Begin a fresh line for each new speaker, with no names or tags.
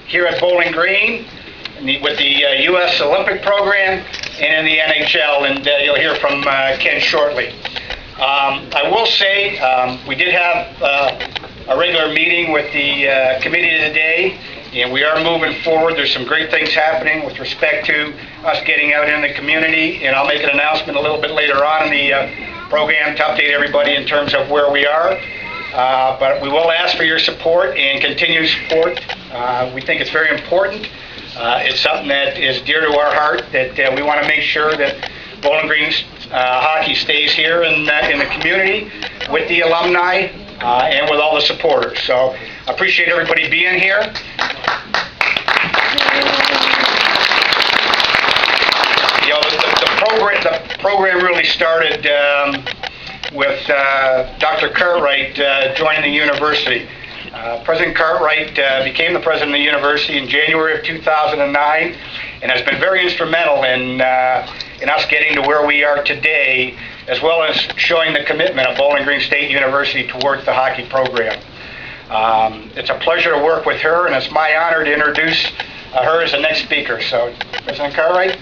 here at Bowling Green with the U.S. Olympic program and in the NHL, and you'll hear from Ken shortly. I will say we did have a regular meeting with the committee today, and we are moving forward. There's some great things happening with respect to us getting out in the community, and I'll make an announcement a little bit later on in the program to update everybody in terms of where we are. But we will ask for your support and continued support. We think it's very important. It's something that is dear to our heart, that we want to make sure that Bowling Green hockey stays here in the community with the alumni and with all the supporters. So I appreciate everybody being here. You know, the program really started with Dr. Cartwright joining the university. President Cartwright became the president of the university in January of 2009 and has been very instrumental in us getting to where we are today, as well as showing the commitment of Bowling Green State University towards the hockey program. It's a pleasure to work with her, and it's my honor to introduce her as the next speaker. So, President Cartwright.